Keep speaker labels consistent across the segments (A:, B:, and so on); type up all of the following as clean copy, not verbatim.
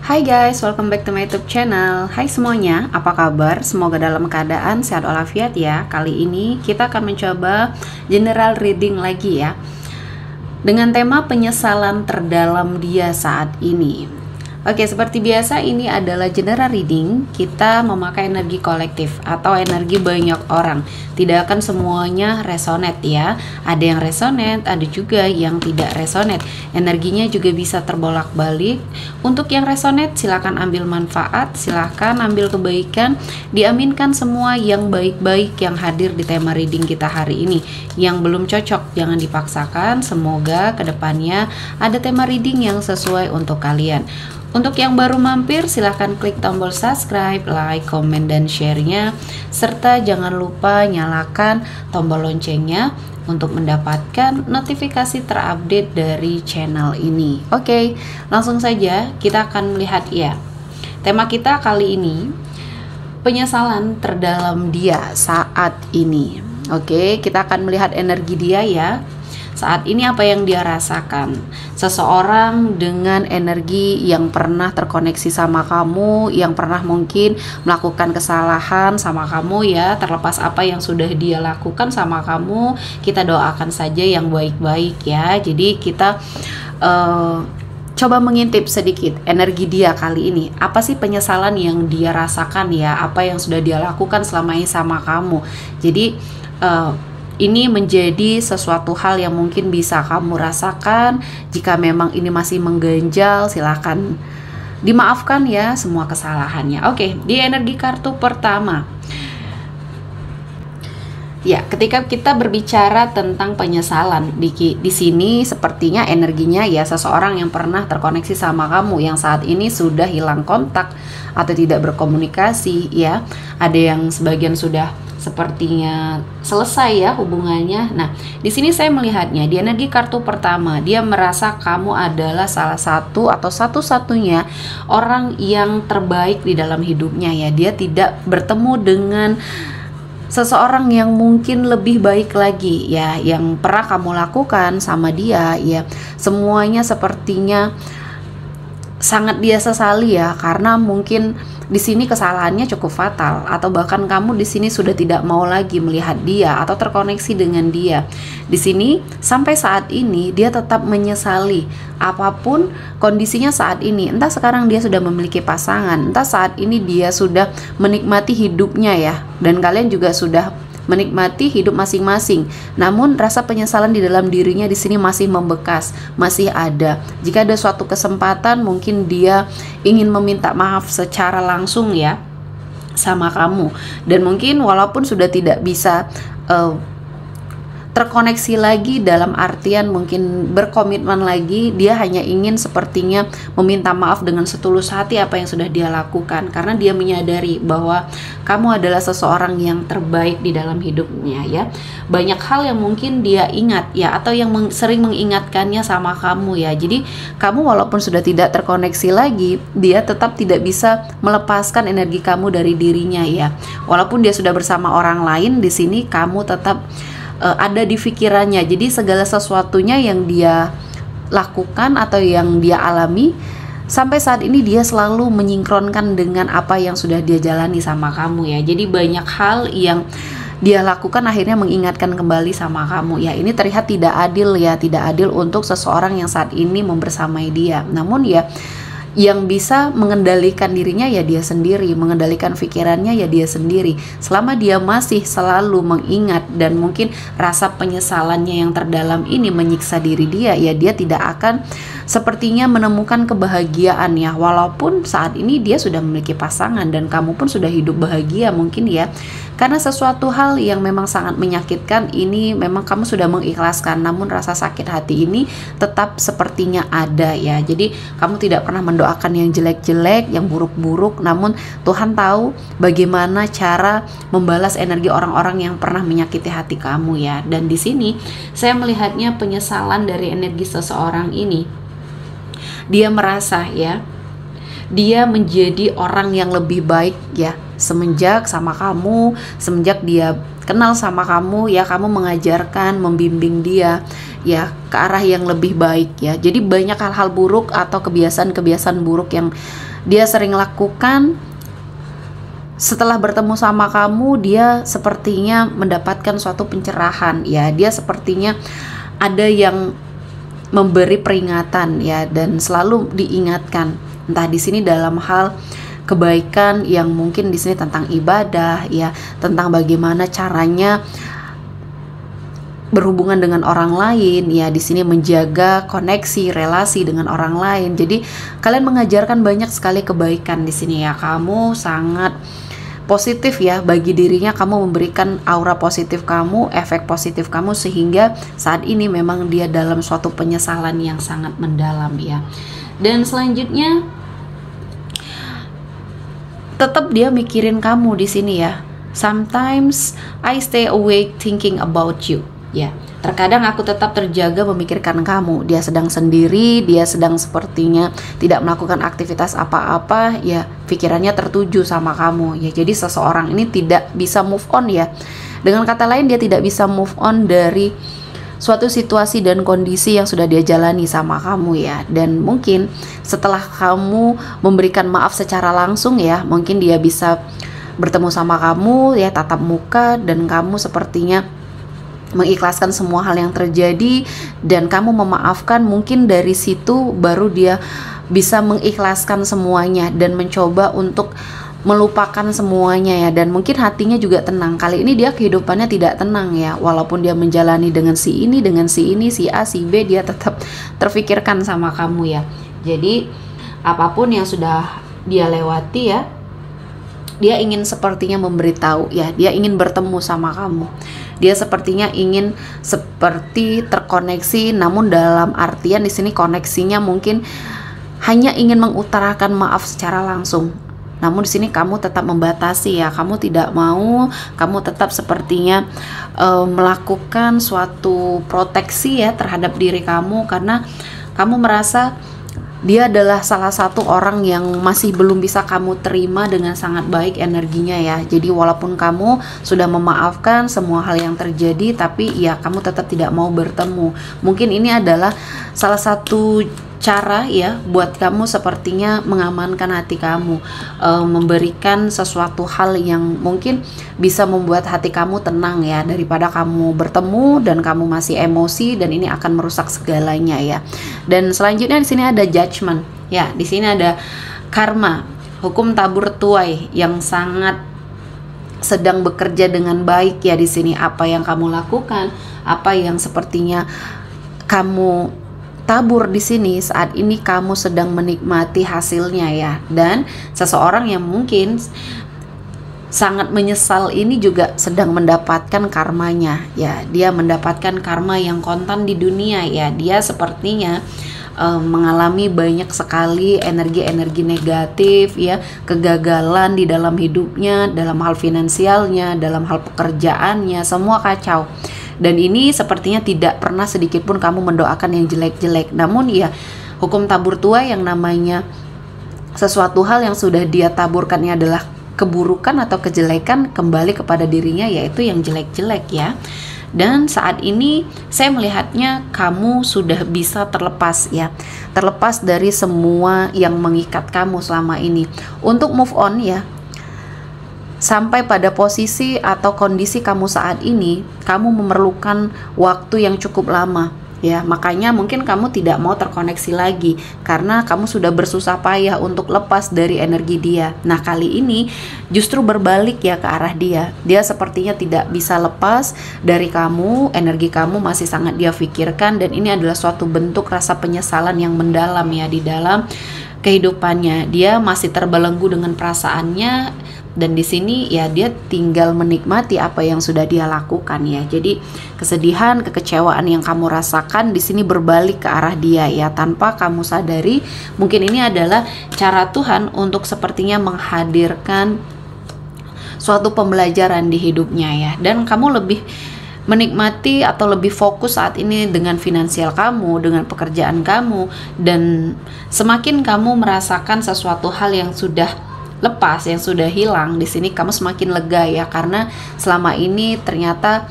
A: Hai guys, welcome back to my YouTube channel. Hai semuanya, apa kabar? Semoga dalam keadaan sehat walafiat ya. Kali ini kita akan mencoba general reading lagi ya, dengan tema penyesalan terdalam dia saat ini. Oke, seperti biasa ini adalah general reading. Kita memakai energi kolektif atau energi banyak orang. Tidak akan semuanya resonate ya. Ada yang resonate, ada juga yang tidak resonate. Energinya juga bisa terbolak-balik. Untuk yang resonate silahkan ambil manfaat, silahkan ambil kebaikan. Diaminkan semua yang baik-baik yang hadir di tema reading kita hari ini. Yang belum cocok jangan dipaksakan. Semoga kedepannya ada tema reading yang sesuai untuk kalian. Untuk yang baru mampir, silahkan klik tombol subscribe, like, komen, dan share-nya. Serta jangan lupa nyalakan tombol loncengnya untuk mendapatkan notifikasi terupdate dari channel ini. Oke, langsung saja kita akan melihat ya. Tema kita kali ini, penyesalan terdalam dia saat ini. Oke, kita akan melihat energi dia ya. Saat ini apa yang dia rasakan? Seseorang dengan energi yang pernah terkoneksi sama kamu, yang pernah mungkin melakukan kesalahan sama kamu ya, terlepas apa yang sudah dia lakukan sama kamu, kita doakan saja yang baik-baik ya. Jadi kita coba mengintip sedikit energi dia kali ini. Apa sih penyesalan yang dia rasakan ya? Apa yang sudah dia lakukan selama ini sama kamu? Jadi ini menjadi sesuatu hal yang mungkin bisa kamu rasakan. Jika memang ini masih mengganjal, silahkan dimaafkan ya semua kesalahannya. Oke, di energi kartu pertama. Ya, ketika kita berbicara tentang penyesalan di sini sepertinya energinya ya seseorang yang pernah terkoneksi sama kamu yang saat ini sudah hilang kontak atau tidak berkomunikasi ya. Ada yang sebagian sudah sepertinya selesai ya hubungannya. Nah, di sini saya melihatnya di energi kartu pertama, dia merasa kamu adalah salah satu atau satu-satunya orang yang terbaik di dalam hidupnya ya. Dia tidak bertemu dengan seseorang yang mungkin lebih baik lagi ya, yang pernah kamu lakukan sama dia ya. Semuanya sepertinya sangat dia sesali ya, karena mungkin di sini kesalahannya cukup fatal atau bahkan kamu di sini sudah tidak mau lagi melihat dia atau terkoneksi dengan dia. Di sini sampai saat ini dia tetap menyesali apapun kondisinya saat ini. Entah sekarang dia sudah memiliki pasangan, entah saat ini dia sudah menikmati hidupnya ya, dan kalian juga sudah menikmati hidup masing-masing. Namun rasa penyesalan di dalam dirinya di sini masih membekas, masih ada. Jika ada suatu kesempatan mungkin dia ingin meminta maaf secara langsung ya sama kamu. Dan mungkin walaupun sudah tidak bisa terkoneksi lagi dalam artian mungkin berkomitmen lagi, dia hanya ingin sepertinya meminta maaf dengan setulus hati apa yang sudah dia lakukan, karena dia menyadari bahwa kamu adalah seseorang yang terbaik di dalam hidupnya ya. Banyak hal yang mungkin dia ingat ya, atau yang sering mengingatkannya sama kamu ya. Jadi kamu walaupun sudah tidak terkoneksi lagi, dia tetap tidak bisa melepaskan energi kamu dari dirinya ya. Walaupun dia sudah bersama orang lain, di sini kamu tetap ada di pikirannya. Jadi segala sesuatunya yang dia lakukan atau yang dia alami sampai saat ini dia selalu menyinkronkan dengan apa yang sudah dia jalani sama kamu ya. Jadi banyak hal yang dia lakukan akhirnya mengingatkan kembali sama kamu ya. Ini terlihat tidak adil ya, tidak adil untuk seseorang yang saat ini membersamai dia. Namun ya, yang bisa mengendalikan dirinya ya dia sendiri, mengendalikan pikirannya ya dia sendiri. Selama dia masih selalu mengingat dan mungkin rasa penyesalannya yang terdalam ini menyiksa diri dia, ya dia tidak akan sepertinya menemukan kebahagiaan ya. Walaupun saat ini dia sudah memiliki pasangan dan kamu pun sudah hidup bahagia mungkin ya. Karena sesuatu hal yang memang sangat menyakitkan ini memang kamu sudah mengikhlaskan, namun rasa sakit hati ini tetap sepertinya ada ya. Jadi kamu tidak pernah mendoakan yang jelek-jelek, yang buruk-buruk, namun Tuhan tahu bagaimana cara membalas energi orang-orang yang pernah menyakiti hati kamu ya. Dan di sini saya melihatnya penyesalan dari energi seseorang ini. Dia merasa ya, dia menjadi orang yang lebih baik ya semenjak sama kamu, semenjak dia kenal sama kamu ya, kamu mengajarkan, membimbing dia ya ke arah yang lebih baik ya. Jadi banyak hal-hal buruk atau kebiasaan-kebiasaan buruk yang dia sering lakukan, setelah bertemu sama kamu dia sepertinya mendapatkan suatu pencerahan ya. Dia sepertinya ada yang memberi peringatan ya, dan selalu diingatkan, entah di sini dalam hal kebaikan yang mungkin di sini tentang ibadah ya, tentang bagaimana caranya berhubungan dengan orang lain ya, di sini menjaga koneksi relasi dengan orang lain. Jadi kalian mengajarkan banyak sekali kebaikan di sini ya. Kamu sangat positif ya bagi dirinya, kamu memberikan aura positif kamu, efek positif kamu, sehingga saat ini memang dia dalam suatu penyesalan yang sangat mendalam ya. Dan selanjutnya tetap dia mikirin kamu di sini ya. Sometimes I stay awake thinking about you ya. Terkadang aku tetap terjaga memikirkan kamu. Dia sedang sendiri, dia sedang sepertinya tidak melakukan aktivitas apa-apa ya, pikirannya tertuju sama kamu ya. Jadi seseorang ini tidak bisa move on ya. Dengan kata lain, dia tidak bisa move on dari suatu situasi dan kondisi yang sudah dia jalani sama kamu ya. Dan mungkin setelah kamu memberikan maaf secara langsung ya, mungkin dia bisa bertemu sama kamu ya tatap muka, dan kamu sepertinya mengikhlaskan semua hal yang terjadi dan kamu memaafkan. Mungkin dari situ baru dia bisa mengikhlaskan semuanya dan mencoba untuk melupakan semuanya ya, dan mungkin hatinya juga tenang. Kali ini dia kehidupannya tidak tenang ya, walaupun dia menjalani dengan si ini, dengan si ini, si A, si B, dia tetap terfikirkan sama kamu ya. Jadi apapun yang sudah dia lewati ya, dia ingin sepertinya memberitahu ya, dia ingin bertemu sama kamu. Dia sepertinya ingin seperti terkoneksi, namun dalam artian di sini koneksinya mungkin hanya ingin mengutarakan maaf secara langsung. Namun di sini kamu tetap membatasi ya, kamu tidak mau, kamu tetap sepertinya melakukan suatu proteksi ya terhadap diri kamu, karena kamu merasa dia adalah salah satu orang yang masih belum bisa kamu terima dengan sangat baik energinya ya. Jadi walaupun kamu sudah memaafkan semua hal yang terjadi, tapi ya kamu tetap tidak mau bertemu. Mungkin ini adalah salah satu cara ya buat kamu sepertinya mengamankan hati kamu, memberikan sesuatu hal yang mungkin bisa membuat hati kamu tenang ya, daripada kamu bertemu dan kamu masih emosi, dan ini akan merusak segalanya ya. Dan selanjutnya di sini ada judgment ya, di sini ada karma, hukum tabur tuai yang sangat sedang bekerja dengan baik ya. Di sini apa yang kamu lakukan, apa yang sepertinya kamu tabur di sini, saat ini kamu sedang menikmati hasilnya ya. Dan seseorang yang mungkin sangat menyesal ini juga sedang mendapatkan karmanya ya. Dia mendapatkan karma yang kontan di dunia ya. Dia sepertinya mengalami banyak sekali energi-energi negatif ya, kegagalan di dalam hidupnya, dalam hal finansialnya, dalam hal pekerjaannya, semua kacau. Dan ini sepertinya tidak pernah sedikit pun kamu mendoakan yang jelek-jelek. Namun ya hukum tabur tuai yang namanya sesuatu hal yang sudah dia taburkannya adalah keburukan atau kejelekan kembali kepada dirinya, yaitu yang jelek-jelek ya. Dan saat ini saya melihatnya kamu sudah bisa terlepas ya, terlepas dari semua yang mengikat kamu selama ini. Untuk move on ya, sampai pada posisi atau kondisi kamu saat ini, kamu memerlukan waktu yang cukup lama ya. Makanya mungkin kamu tidak mau terkoneksi lagi karena kamu sudah bersusah payah untuk lepas dari energi dia. Nah kali ini justru berbalik ya ke arah dia. Dia sepertinya tidak bisa lepas dari kamu, energi kamu masih sangat dia pikirkan, dan ini adalah suatu bentuk rasa penyesalan yang mendalam ya di dalam kehidupannya. Dia masih terbelenggu dengan perasaannya, dan di sini ya dia tinggal menikmati apa yang sudah dia lakukan ya. Jadi kesedihan, kekecewaan yang kamu rasakan di sini berbalik ke arah dia ya, tanpa kamu sadari. Mungkin ini adalah cara Tuhan untuk sepertinya menghadirkan suatu pembelajaran di hidupnya ya. Dan kamu lebih menikmati atau lebih fokus saat ini dengan finansial kamu, dengan pekerjaan kamu, dan semakin kamu merasakan sesuatu hal yang sudah lepas, yang sudah hilang, di sini kamu semakin lega ya, karena selama ini ternyata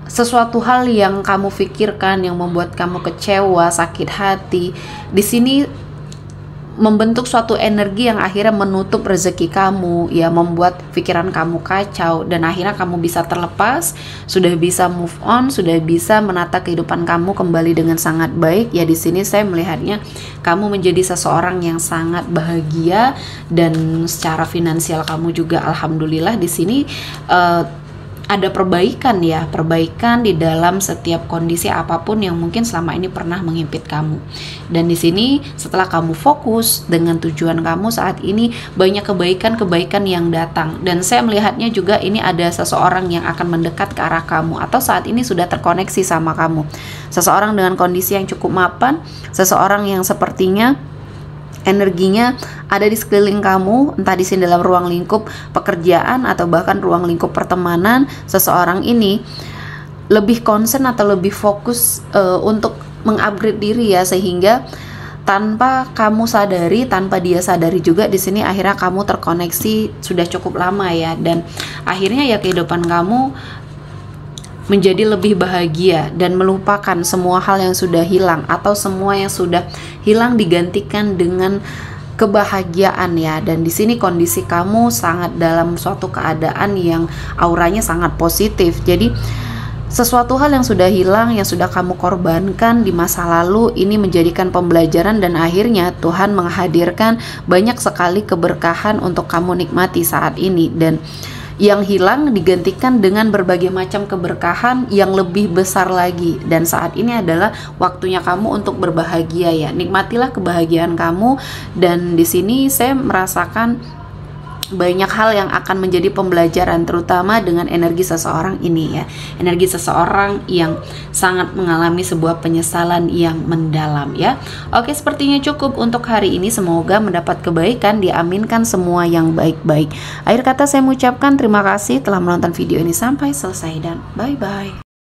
A: sesuatu hal yang kamu pikirkan yang membuat kamu kecewa, sakit hati, di sini membentuk suatu energi yang akhirnya menutup rezeki kamu, ya, membuat pikiran kamu kacau, dan akhirnya kamu bisa terlepas, sudah bisa move on, sudah bisa menata kehidupan kamu kembali dengan sangat baik. Ya, di sini saya melihatnya kamu menjadi seseorang yang sangat bahagia, dan secara finansial kamu juga alhamdulillah di sini ada perbaikan ya, perbaikan di dalam setiap kondisi apapun yang mungkin selama ini pernah menghimpit kamu. Dan di sini setelah kamu fokus dengan tujuan kamu saat ini, banyak kebaikan-kebaikan yang datang. Dan saya melihatnya juga ini ada seseorang yang akan mendekat ke arah kamu, atau saat ini sudah terkoneksi sama kamu. Seseorang dengan kondisi yang cukup mapan, seseorang yang sepertinya energinya ada di sekeliling kamu, entah di sini dalam ruang lingkup pekerjaan atau bahkan ruang lingkup pertemanan. Seseorang ini lebih concern atau lebih fokus untuk mengupgrade diri ya, sehingga tanpa kamu sadari, tanpa dia sadari juga, di sini akhirnya kamu terkoneksi sudah cukup lama ya, dan akhirnya ya kehidupan kamu menjadi lebih bahagia dan melupakan semua hal yang sudah hilang, atau semua yang sudah hilang digantikan dengan kebahagiaan ya. Dan di sini kondisi kamu sangat dalam suatu keadaan yang auranya sangat positif. Jadi sesuatu hal yang sudah hilang, yang sudah kamu korbankan di masa lalu, ini menjadikan pembelajaran, dan akhirnya Tuhan menghadirkan banyak sekali keberkahan untuk kamu nikmati saat ini. Dan yang hilang digantikan dengan berbagai macam keberkahan yang lebih besar lagi. Dan saat ini adalah waktunya kamu untuk berbahagia ya. Nikmatilah kebahagiaan kamu. Dan di sini saya merasakan banyak hal yang akan menjadi pembelajaran, terutama dengan energi seseorang ini ya. Energi seseorang yang sangat mengalami sebuah penyesalan yang mendalam ya. Oke, sepertinya cukup untuk hari ini. Semoga mendapat kebaikan, diaminkan semua yang baik-baik. Akhir kata saya mengucapkan terima kasih telah menonton video ini sampai selesai, dan bye-bye.